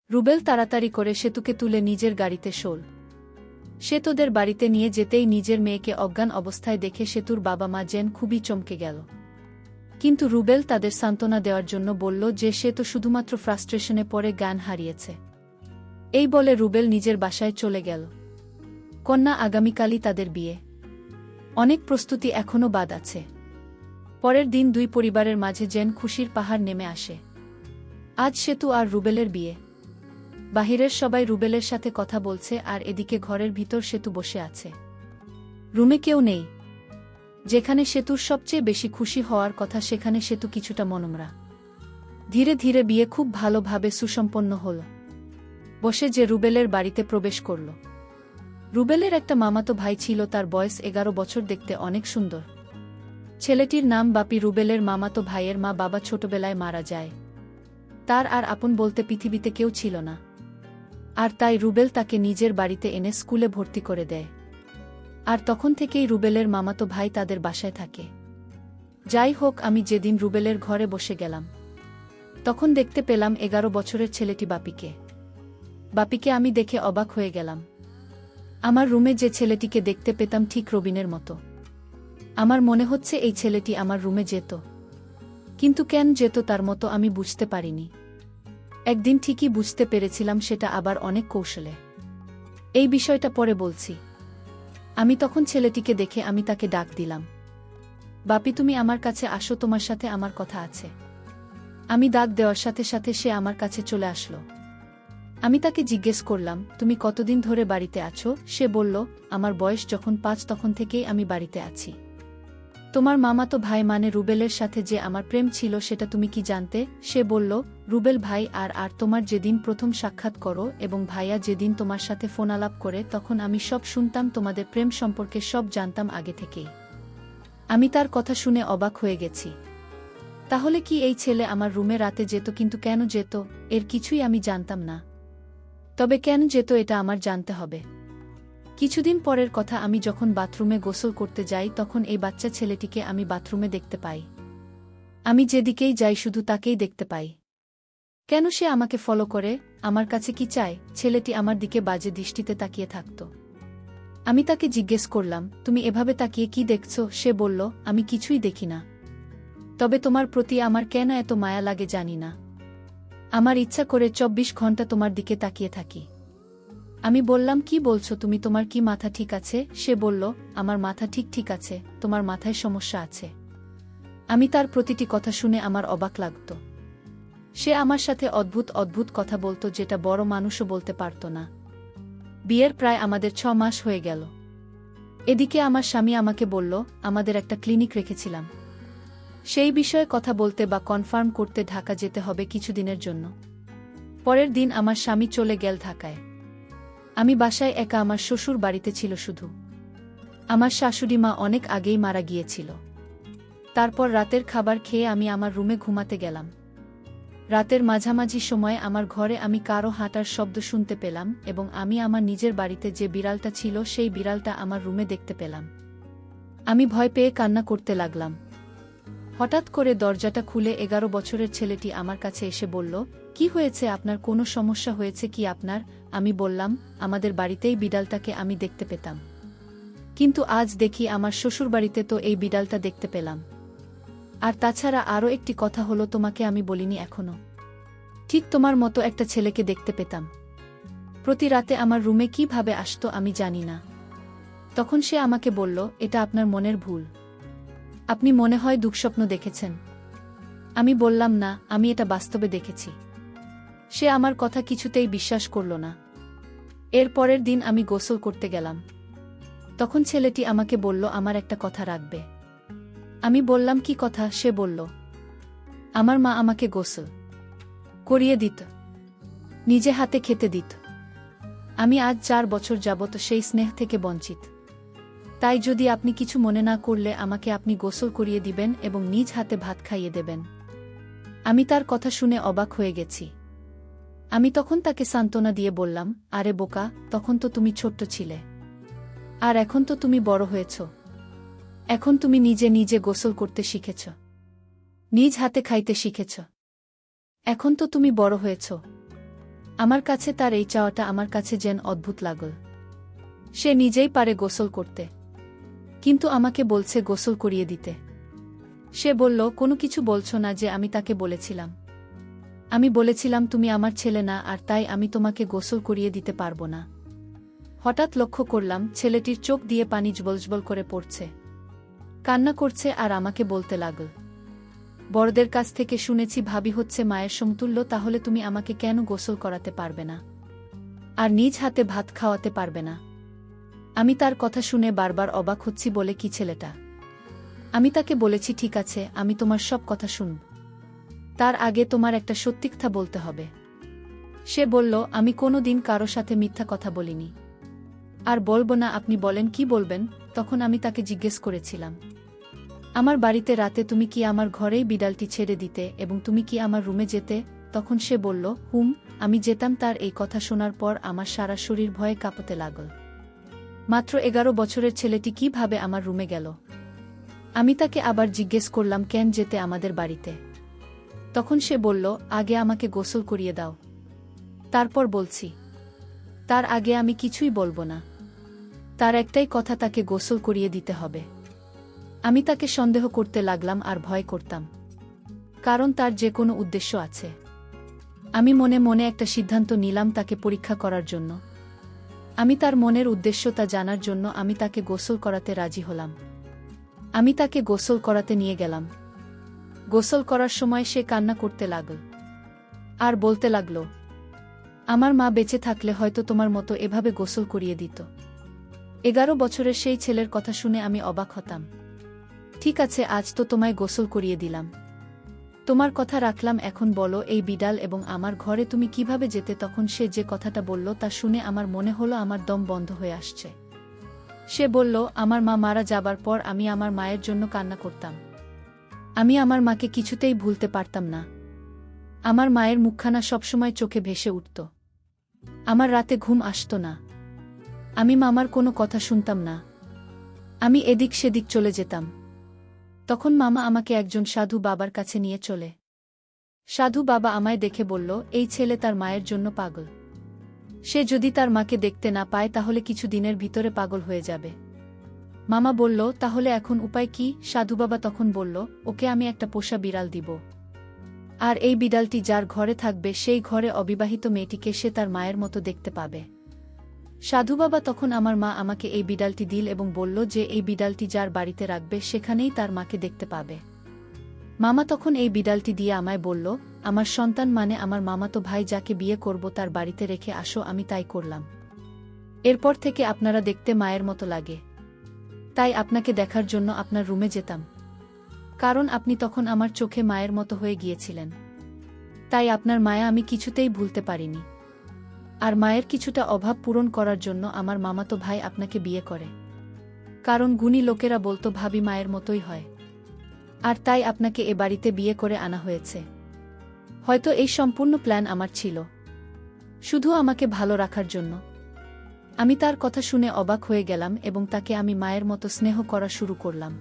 রুবেল তাড়াতাড়ি করে সেতুকে তুলে নিজের গাড়িতে শোল। সে তোদের বাড়িতে নিয়ে যেতেই নিজের মেয়েকে অজ্ঞান অবস্থায় দেখে সেতুর বাবা মা জেন খুবই চমকে গেল। কিন্তু রুবেল তাদের সান্ত্বনা দেওয়ার জন্য বলল যে সে তো শুধুমাত্র ফ্রাস্ট্রেশনে পড়ে জ্ঞান হারিয়েছে। এই বলে রুবেল নিজের বাসায় চলে গেল। কন্যা আগামীকালই তাদের বিয়ে। অনেক প্রস্তুতি এখনও বাদ আছে। পরের দিন দুই পরিবারের মাঝে জেন খুশির পাহাড় নেমে আসে। আজ সেতু আর রুবেলের বিয়ে। বাহিরের সবাই রুবেলের সাথে কথা বলছে আর এদিকে ঘরের ভিতর সেতু বসে আছে। রুমে কেউ নেই। যেখানে সেতুর সবচেয়ে বেশি খুশি হওয়ার কথা সেখানে সেতু কিছুটা মনমরা। ধীরে ধীরে বিয়ে খুব ভালোভাবে সুসম্পন্ন হল। বসে যে রুবেলের বাড়িতে প্রবেশ করল। রুবেলের একটা মামাতো ভাই ছিল, তার বয়স 11 বছর, দেখতে অনেক সুন্দর। ছেলেটির নাম বাপি। রুবেলের মামাতো ভাইয়ের মা বাবা ছোটবেলায় মারা যায়। তার আর আপন বলতে পৃথিবীতে কেউ ছিল না। আর তাই রুবেল তাকে নিজের বাড়িতে এনে স্কুলে ভর্তি করে দেয়। আর তখন থেকেই রুবেলের মামাতো ভাই তাদের বাসায় থাকে। যাই হোক, আমি যেদিন রুবেলের ঘরে বসে গেলাম তখন দেখতে পেলাম 11 বছরের ছেলেটি বাপিকে। বাপিকে আমি দেখে অবাক হয়ে গেলাম। আমার রুমে যে ছেলেটিকে দেখতে পেতাম ঠিক রবিনের মতো। আমার মনে হচ্ছে এই ছেলেটি আমার রুমে যেত, কিন্তু কেন যেত তার মতো আমি বুঝতে পারিনি। একদিন ঠিকই বুঝতে পেরেছিলাম, সেটা আবার অনেক কৌশলে। এই বিষয়টা পরে বলছি। আমি তখন ছেলেটিকে দেখে আমি তাকে ডাক দিলাম, বাপি তুমি আমার কাছে আসো, তোমার সাথে আমার কথা আছে। আমি ডাক দেওয়ার সাথে সাথে সে আমার কাছে চলে আসলো। আমি তাকে জিজ্ঞেস করলাম, তুমি কতদিন ধরে বাড়িতে আছো? সে বলল, আমার বয়স যখন 5 তখন থেকেই আমি বাড়িতে আছি। তোমার মামাতো ভাই মানে রুবেলের সাথে যে আমার প্রেম ছিল সেটা তুমি কি জানতে? সে বলল, রুবেল ভাই আর তোমার যেদিন প্রথম সাক্ষাৎ করো এবং ভাইয়া যেদিন তোমার সাথে ফোন আলাপ করে তখন আমি সব শুনতাম, তোমাদের প্রেম সম্পর্কে সব জানতাম আগে থেকেই। আমি তার কথা শুনে অবাক হয়ে গেছি। তাহলে কি এই ছেলে আমার রুমে রাতে যেত? কিন্তু কেন যেত এর কিছুই আমি জানতাম না। তবে কেন যেত এটা আমার জানতে হবে। কিছুদিন পরের কথা, আমি যখন বাথরুমে গোসল করতে যাই তখন এই বাচ্চা ছেলেটিকে আমি বাথরুমে দেখতে পাই। আমি যেদিকেই যাই শুধু তাকেই দেখতে পাই। কেন সে আমাকে ফলো করে? আমার কাছে কি চায়? ছেলেটি আমার দিকে বাজে দৃষ্টিতে তাকিয়ে থাকত। আমি তাকে জিজ্ঞেস করলাম, তুমি এভাবে তাকিয়ে কি দেখছো? সে বলল, আমি কিছুই দেখি না। তবে তোমার প্রতি আমার কেন এত মায়া লাগে জানি না। আমার ইচ্ছা করে 24 ঘন্টা তোমার দিকে তাকিয়ে থাকি। আমি বললাম, কি বলছো তুমি? তোমার কি মাথা ঠিক আছে? সে বলল, আমার মাথা ঠিক আছে, তোমার মাথায় সমস্যা আছে। আমি তার প্রতিটি কথা শুনে আমার অবাক লাগত। সে আমার সাথে অদ্ভুত অদ্ভুত কথা বলতো যেটা বড় মানুষও বলতে পারত না। বিয়ের প্রায় আমাদের 6 মাস হয়ে গেল। এদিকে আমার স্বামী আমাকে বলল, আমাদের একটা ক্লিনিক রেখেছিলাম, সেই বিষয়ে কথা বলতে বা কনফার্ম করতে ঢাকা যেতে হবে কিছুদিনের জন্য। পরের দিন আমার স্বামী চলে গেল ঢাকায়। আমি বাসায় একা। আমার শ্বশুর বাড়িতে ছিল শুধু। আমার শাশুড়ি মা অনেক আগেই মারা গিয়েছিল। তারপর রাতের খাবার খেয়ে আমি আমার রুমে ঘুমাতে গেলাম। রাতের মাঝামাঝি সময়ে আমার ঘরে আমি কারো হাঁটার শব্দ শুনতে পেলাম এবং আমি আমার নিজের বাড়িতে যে বিড়ালটা ছিল সেই বিড়ালটা আমার রুমে দেখতে পেলাম। আমি ভয় পেয়ে কান্না করতে লাগলাম। হঠাৎ করে দরজাটা খুলে 11 বছরের ছেলেটি আমার কাছে এসে বলল, কি হয়েছে আপনার? কোনো সমস্যা হয়েছে কি আপনার? আমি বললাম, আমাদের বাড়িতেই বিড়ালটাকে আমি দেখতে পেতাম, কিন্তু আজ দেখি আমার শ্বশুরবাড়িতে তো এই বিড়ালটা দেখতে পেলাম। আর তাছাড়া আরও একটি কথা হলো, তোমাকে আমি বলিনি এখনো। ঠিক তোমার মতো একটা ছেলেকে দেখতে পেতাম। প্রতি রাতে আমার রুমে কিভাবে আসতো আমি জানি না। তখন সে আমাকে বলল, এটা আপনার মনের ভুল, আপনি মনে হয় দুঃস্বপ্ন দেখেছেন। আমি বললাম, না, আমি এটা বাস্তবে দেখেছি। সে আমার কথা কিছুতেই বিশ্বাস করল না। এর পরের দিন আমি গোসল করতে গেলাম। তখন ছেলেটি আমাকে বলল, আমার একটা কথা রাখবে। আমি বললাম, কি কথা? সে বলল, আমার মা আমাকে গোসল করিয়ে দিত, নিজে হাতে খেতে দিত। আমি আজ 4 বছর যাবত সেই স্নেহ থেকে বঞ্চিত। তাই যদি আপনি কিছু মনে না করলে আমাকে আপনি গোসল করিয়ে দিবেন এবং নিজ হাতে ভাত খাইয়ে দেবেন। আমি তার কথা শুনে অবাক হয়ে গেছি। আমি তখন তাকে সান্ত্বনা দিয়ে বললাম, আরে বোকা, তখন তো তুমি ছোট্ট ছিলে, আর এখন তো তুমি বড় হয়েছ। এখন তুমি নিজে নিজে গোসল করতে শিখেছ, নিজ হাতে খাইতে শিখেছ। এখন তো তুমি বড় হয়েছ, আমার কাছে তার এই চাওয়াটা আমার কাছে যেন অদ্ভুত লাগল। সে নিজেই পারে গোসল করতে, কিন্তু আমাকে বলছে গোসল করিয়ে দিতে। সে বলল, কোনো কিছু বলছো না যে আমি তাকে বলেছিলাম? আমি বলেছিলাম তুমি আমার ছেলে না, আর তাই আমি তোমাকে গোসল করিয়ে দিতে পারবো না। হঠাৎ লক্ষ্য করলাম ছেলেটির চোখ দিয়ে পানি জবলজবল করে পড়ছে, কান্না করছে আর আমাকে বলতে লাগল, বড়দের কাছ থেকে শুনেছি ভাবি হচ্ছে মায়ের সমতুল্য, তাহলে তুমি আমাকে কেন গোসল করাতে পারবে না আর নিজ হাতে ভাত খাওয়াতে পারবে না? আমি তার কথা শুনে বারবার অবাক হচ্ছি বলে কি ছেলেটা। আমি তাকে বলেছি, ঠিক আছে, আমি তোমার সব কথা শুনব, তার আগে তোমার একটা সত্যি কথা বলতে হবে। সে বলল, আমি কোনো দিন কারো সাথে মিথ্যা কথা বলিনি, আর বলবো না। আপনি বলেন, কি বলবেন? তখন আমি তাকে জিজ্ঞেস করেছিলাম, আমার বাড়িতে রাতে তুমি কি আমার ঘরেই বিড়ালটি ছেড়ে দিতে এবং তুমি কি আমার রুমে যেতে? তখন সে বলল, আমি যেতাম। তার এই কথা শোনার পর আমার সারা শরীর ভয়ে কাঁপতে লাগল। মাত্র 11 বছরের ছেলেটি কিভাবে আমার রুমে গেল? আমি তাকে আবার জিজ্ঞেস করলাম, কেন যেতে আমাদের বাড়িতে? তখন সে বলল, আগে আমাকে গোসল করিয়ে দাও, তারপর বলছি। তার আগে আমি কিছুই বলবো না। তার একটাই কথা, তাকে গোসল করিয়ে দিতে হবে। আমি তাকে সন্দেহ করতে লাগলাম আর ভয় করতাম, কারণ তার যে কোনো উদ্দেশ্য আছে। আমি মনে মনে একটা সিদ্ধান্ত নিলাম তাকে পরীক্ষা করার জন্য। আমি তার মনের উদ্দেশ্য তা জানার জন্য আমি তাকে গোসল করাতে রাজি হলাম। আমি তাকে গোসল করাতে নিয়ে গেলাম। গোসল করার সময় সে কান্না করতে লাগল আর বলতে লাগল, আমার মা বেঁচে থাকলে হয়তো তোমার মতো এভাবে গোসল করিয়ে দিত। 11 বছরের সেই ছেলের কথা শুনে আমি অবাক হতাম। ঠিক আছে, আজ তো তোমায় গোসল করিয়ে দিলাম, তোমার কথা রাখলাম। এখন বলো, এই বিড়াল এবং আমার ঘরে তুমি কিভাবে যেতে? তখন সে যে কথাটা বলল তা শুনে আমার মনে হলো আমার দম বন্ধ হয়ে আসছে। সে বলল, আমার মা মারা যাবার পর আমি আমার মায়ের জন্য কান্না করতাম। আমি আমার মাকে কিছুতেই ভুলতে পারতাম না। আমার মায়ের মুখখানা সবসময় চোখে ভেসে উঠত। আমার রাতে ঘুম আসত না। আমি মামার কোনো কথা শুনতাম না। আমি এদিক সেদিক চলে যেতাম। তখন মামা আমাকে একজন সাধু বাবার কাছে নিয়ে চলে। সাধু বাবা আমায় দেখে বলল, এই ছেলে তার মায়ের জন্য পাগল। সে যদি তার মাকে দেখতে না পায় তাহলে কিছু দিনের ভিতরে পাগল হয়ে যাবে। মামা বলল, তাহলে এখন উপায় কি? সাধু বাবা তখন বলল, ওকে আমি একটা পোষা বিড়াল দিব, আর এই বিড়ালটি যার ঘরে থাকবে সেই ঘরে অবিবাহিত মেয়েটিকে সে তার মায়ের মতো দেখতে পাবে। সাধু বাবা তখন আমার মা আমাকে এই বিড়ালটি দিল এবং বলল যে এই বিড়ালটি যার বাড়িতে রাখবে সেখানেই তার মাকে দেখতে পাবে। মামা তখন এই বিড়ালটি দিয়ে আমায় বলল, আমার সন্তান মানে আমার মামাতো ভাই যাকে বিয়ে করব তার বাড়িতে রেখে আসো। আমি তাই করলাম। এরপর থেকে আপনারা দেখতে মায়ের মতো লাগে, তাই আপনাকে দেখার জন্য আপনার রুমে যেতাম, কারণ আপনি তখন আমার চোখে মায়ের মতো হয়ে গিয়েছিলেন। তাই আপনার মায়া আমি কিছুতেই ভুলতে পারিনি। আর মায়ের কিছুটা অভাব পূরণ করার জন্য আমার মামাতো ভাই আপনাকে বিয়ে করে, কারণ গুণী লোকেরা বলতো ভাবি মায়ের মতোই হয়, আর তাই আপনাকে এ বাড়িতে বিয়ে করে আনা হয়েছে। হয়তো এই সম্পূর্ণ প্ল্যান আমার ছিল, শুধু আমাকে ভালো রাখার জন্য। আমি তার কথা শুনে অবাক হয়ে গেলাম এবং তাকে আমি মায়ের মতো স্নেহ করা শুরু করলাম।